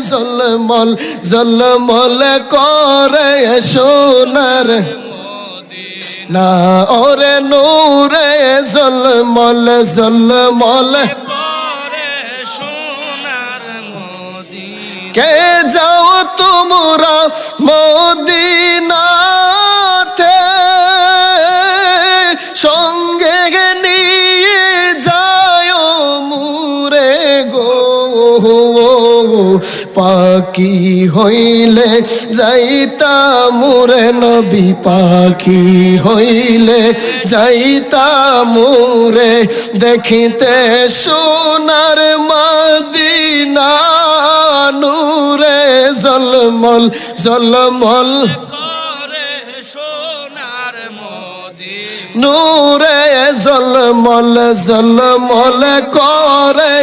ঝলমল ঝলমল করে সোনার না ওরে নূরে ঝলমল ঝলমল কে যাও তোমরা মদিনাতে সঙ্গে নিয়ে যায় মুরে গো পাখি হইলে যাইতা মুরে নবী পাখি হইলে যাইতা মুরে দেখিতে সোনার মদিনা নূরে ঝলমল ঝলমল নূরে ঝলমল ঝলমল করে